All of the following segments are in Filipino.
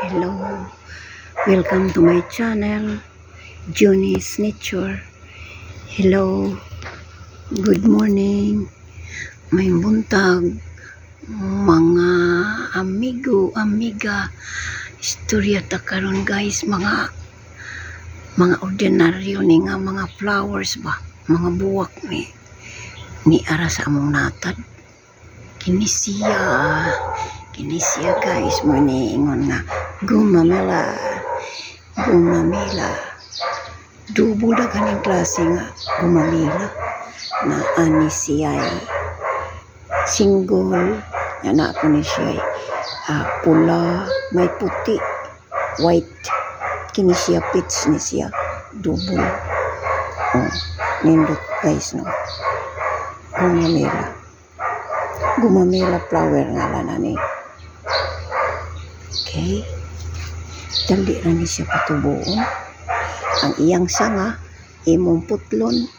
Hello, welcome to my channel, Juni's Nature. Hello, good morning, may buntag, mga amigo, amiga. Istorya ta karon guys, mga ordinaryo ni nga mga flowers ba, mga buwak ni ara sa among natad. Kinisiya guys, mo ni ingon nga gumamela dubo na kaning klase nga gumamela na ani siya single na po ni siya pula, may puti, white, kini siya pitch ni siya dubo. Nindot guys, no, gumamela flower nga lana ni. Okay, dali na ni siya patubuon. Ang iyang sanga imong putlon,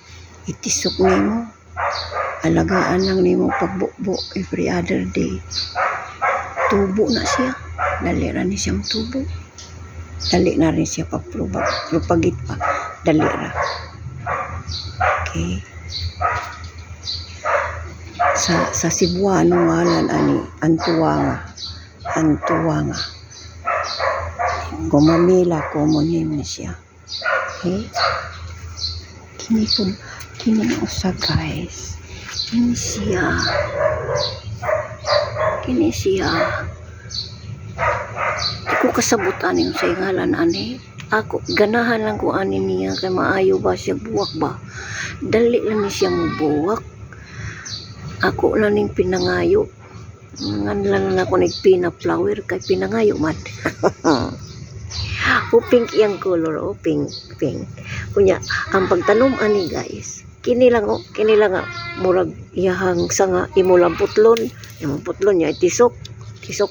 itisok nimo, alagaan lang nimo pagbukbo every other day. Tubo na siya, dali na ni siyang tubo, dali na rin siya propagate pa, dali na. Okay, sa Cebuano ngalan ani antuwanga gumamela common name ni siya. Okay, kini usa guys, kini siya di ko kasabutan yung sa ngalan ani. Ako ganahan lang ko ani niya kay maayo ba siya buwak ba, dali lang ni siya mubuwak. Ako lang ning pinangayo, ngan lang ako nagpina flower kay pinangayo man. O pink yang color, o pink. Kunya ang pagtanom ani guys, kini lang murag iyahang sanga imo lang putlon niya itisok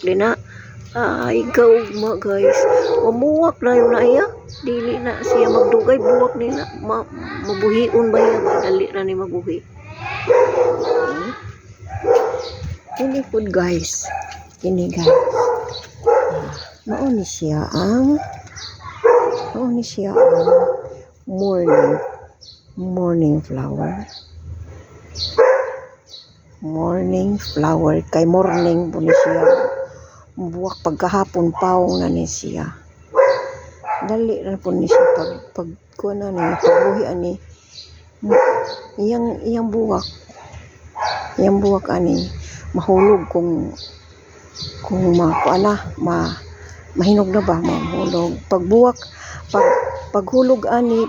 din na. Ikaw ma guys, mamuwak na yun na iya, dili na siya magdugay, buwak nila mabuhion ba iya, dali na ni mabuhi. Kini food guys, mauni siya ang morning flower kay morning po ni siya buwak, pagkahapon paong na ni siya, dali na po ni siya pag kuha na ni pagbuhi ani iyang buwak ani mahulog kung mahinog na ba, mahulog pagbuwak, paghulog ani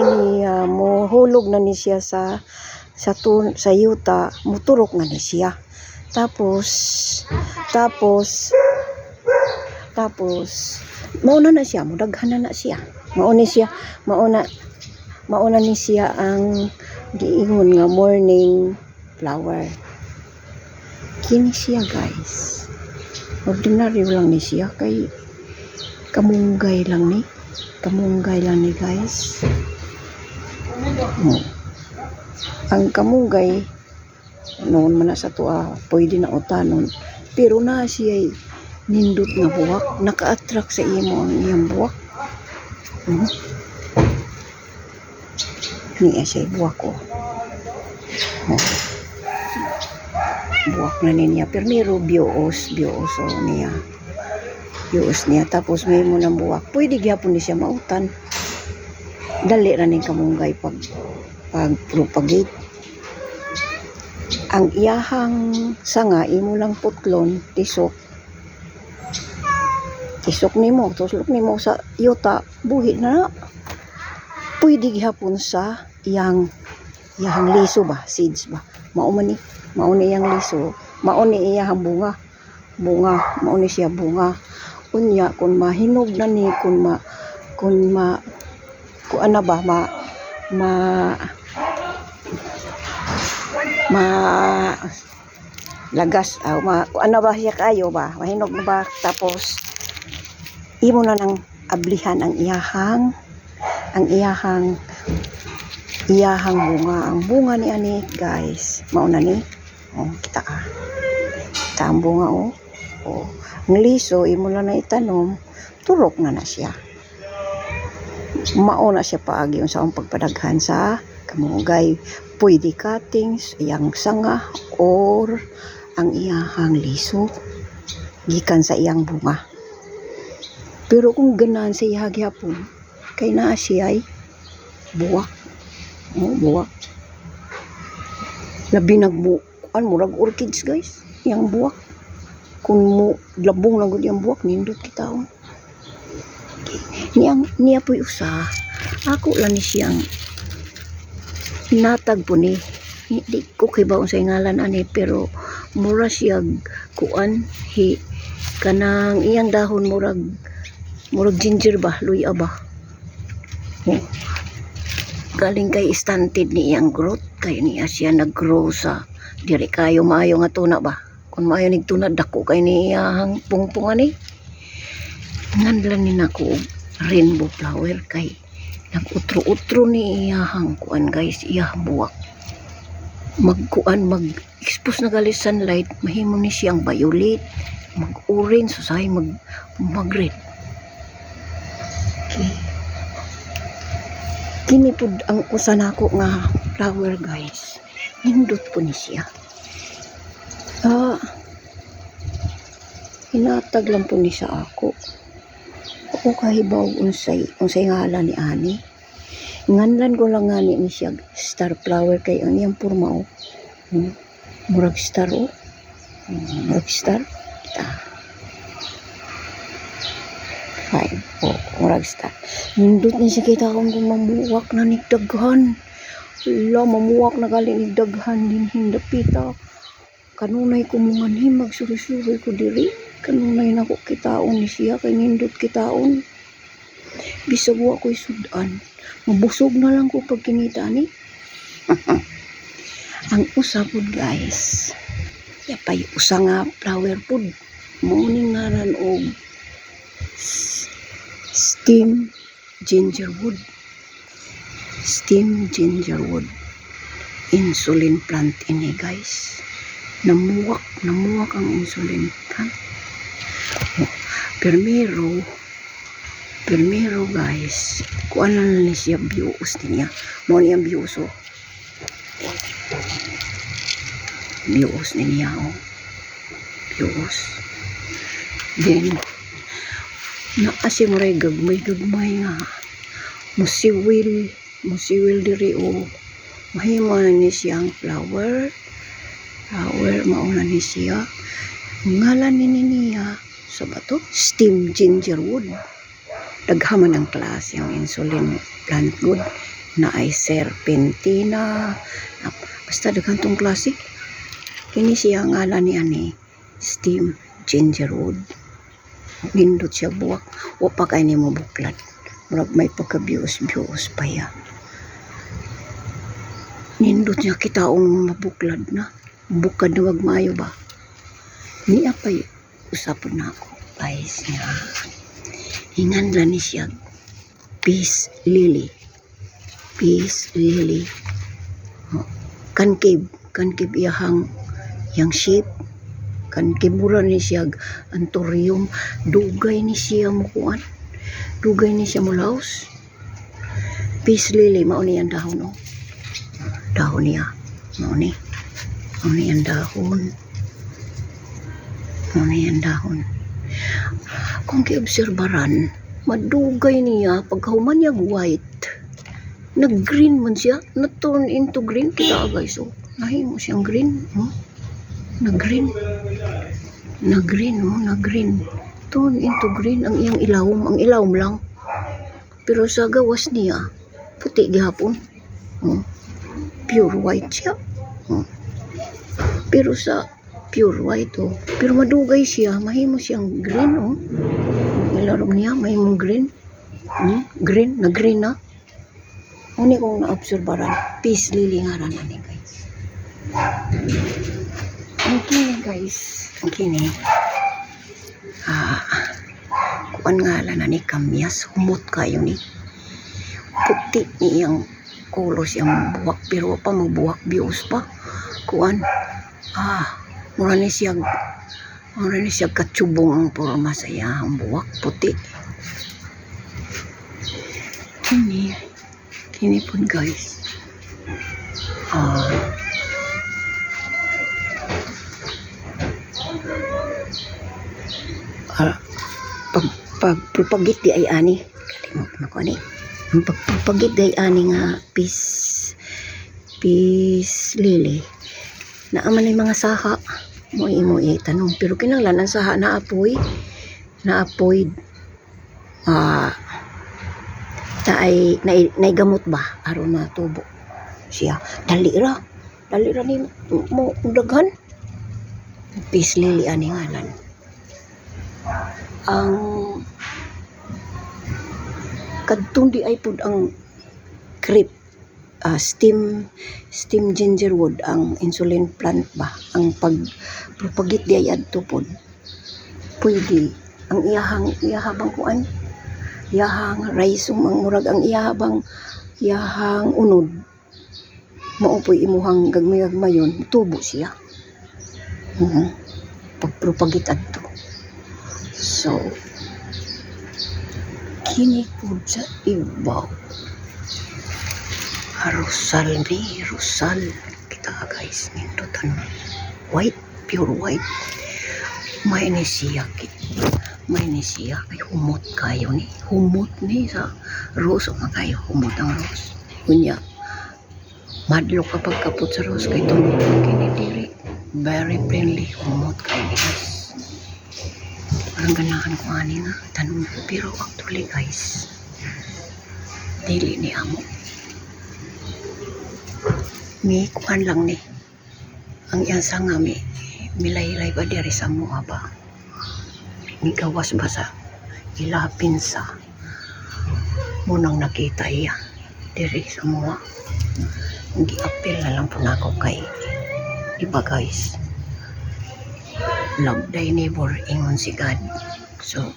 niya mohulog na ni siya sa yuta, muturok na ni siya. Tapos mauna na siya, mudaghan na siya. Mauna ni siya ang giingon nga morning flower. Kini siya guys, ordinary lang ni siya kay kamunggay lang ni guys. Ang kamunggay noon man na sa tuwa pwede na utanon, pero na siya nindot nga buwak, naka-attract sa imo ang iyang buwak. Niya siya buwak ko. Buwak na niya, pero bios niya. Tapos may mo ng buwak, pwede gyapon ni siya mautan. Dali ra ning kamunggay pag propagate. Ang iyahang sanga imo lang putlon, tisok nimo sa yuta, buhi na. Pwede gihapon sa iyang liso ba, seeds ba, mauni iyang liso, mauni iyang bunga, mauni siya bunga. Unya kung mahinog na ni, lagas siya kayo ba, mahinog na ba, tapos imo na nang ablihan ang iyahang bunga. Ang bunga ni ani guys, mauna ni kita ang bunga O, ang liso, imo lang na itanom, turok na siya. Mauna siya paagi sa ang pagpadaghan sa kamugay. Pwede cuttings, iyang sanga, or ang iyahang liso, gikan sa iyang bunga. Pero kung ganahan sa iya gyapon, kay naa siya ay buwak. Buwak. Labi nagbuan, murag orchids guys, iyang buwak. Kung mo labong lang gud iyang buwak, nindot kita. Niya po'y usa, ako lang ni siyang natag po ni. Hindi ko kibaon sa ngalan ani, pero mura siya kuan, kanang iyang dahon murag ginger ba, luya ba. Galing kay stunted ni iyang growth, kay niya siya nag-grow sa diri kayo maayo nga tuna ba. Kung maayo nig tuna, dako kay ni iyang pungpungan ni. Nganlan ni nako rainbow flower kay nag-utro-utro ni iyahang kuan guys, iyahang buwak. Mag-expose na gali sunlight, mahimo ni siyang violet, mag-orange, susay, mag-red. Okay. Kini po ang usa nako nga flower guys. Nindot po ni siya. Hinatag lang po ni sa ako. Ako kahibaw unsay ngalan ni ani. Nganlan ko lang ngani ni siya star flower kay ang iyang porma murag star murag star murag star. Nindot ni siya kita kung mamuwak na nigdaghan. Mamuwak na gali nigdaghan din hindapita. Kanunay ko mga himag suri-suri ko diri. Kanunay na ko kitaon ni siya kay nindot kitaon. Bisag wa ko'y sudan. Mabusog na lang ko pag kinita ni. Ang usapod guys, yapay usa nga flower pod. Morning ngaran og steam gingerwood. Steam gingerwood. Insulin plant ini guys. Namuwak ang insulin plant. Primero guys, kuan lang ni siya bios niya. Mo niyang bios bios niya bios. Then naasi mo ray gagmay nga musiwil diri mahimo na ni siyang flower mauna ni siya. Ngalan ni niya sa bato steam gingerwood. Daghaman ang klase ang insulin plant good na ay serpentina basta daghan tong klase. Kini siya ngalan ni ani steam gingerwood. Nindot siya buwak, wa pa kay nimo buklat, murag may pagkabios pa ya. Nindot niya kitaong mabuklad na bukad na wag maayo ba. Niya pa'y usapon na ako guys niya. Hinganlan ni siya peace lily. Concave iyahang shape. Concave mura ni siya anthurium. Dugay ni siya mukuan. Dugay ni siya mulaos. Peace lily mao ni ang dahon dahon niya mao ni ang dahon. Kung kiobserbaran, madugay niya pagkahuman niya white, nag-green man siya, na-turn into green. Kita guys, nahimo siyang green, nag-green, turn into green ang iyang ilawom lang. Pero sa gawas niya, puti gihapon, pure white siya. Pero sa pure white pero madugay siya, mahimo siyang green ilarom niya mahimong green. Green na uni kong naobserbaran peace lily ngaran ani guys. Ang kini kuan ngalan ani kamyas, humot kayo ni puti niyang kulos yang buwak, pero pa magbuwak bios pa kuan mura ni siyang Ora ni siya katsubong ang porma sa iyang buwak puti. Kini po guys. Pagpropagate di ay ani. Kalimot na ko ni. Ang pagpropagate di ay ani nga peace lily. Naaman ay mga saha. Mo tanong. Pero kinanglan ang saha naapoy naigamot ba aron matubo siya. Dali ra ni mo daghan. Peace lily ani ngalan. Ang kadtong di ay pud ang creep steam gingerwood ang insulin plant ba ang pagpropagate di ay adto pud pwede ang iyahabang kuan iyahang rhizome ang murag ang iyahang unod maupoy imuhang gagmay-gagmayon tubo siya. Pagpropagate adto. So kini pud sa ibaw Rosal kita guys nindutan white, pure white. May ni siya kay humot kayo ni sa rose o kayo humot ang rose kunya madlo kapag kaput sa rose kay tunog kini diri very friendly humot kayo ni guys. Parang ganahan ko ani nga tanong pero actually guys dili ni amo mi kuan lang ni ang iyang sanga milay-lay ba diri sa mua ba migawas ba sa ilapin sa munang nakita iya diri sa mua gi-appeal na lang po nako kay iba guys love thy neighbor ingon si God. So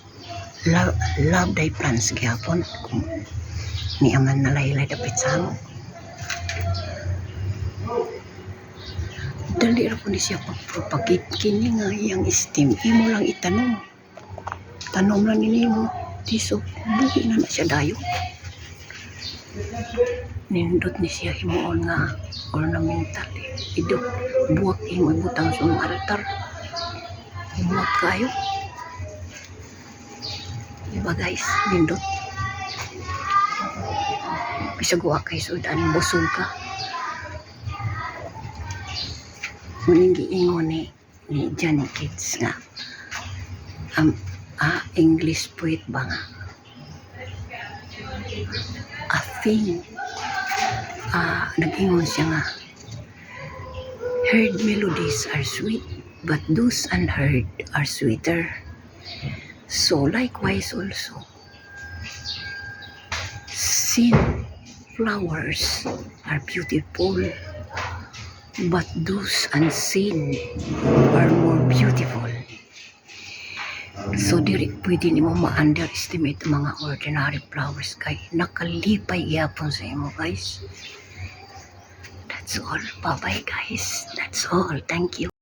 love thy plants gyapon kung ni aman nalaylay dapit sa amo. Dali ra po ni siya pagpropagate kini nga iyang steam imo lang tanom lang nimo tisok buhi na siya dayo nindot ni siya himuon nga ornamental idok buwak imo ibutang sa altar himuot kayo diba guys nindot bisag wa kay sudan busog ka. Muning giingon ni Johnny Kids nga English poet ba nga a thing nag-ingon siya nga heard melodies are sweet but those unheard are sweeter, so likewise also seen flowers are beautiful but those unseen are more beautiful. So diri pwede nimo ma-underestimate mga ordinary flowers kay nakalipay gyapon sa imo guys. That's all. Bye bye guys. That's all. Thank you.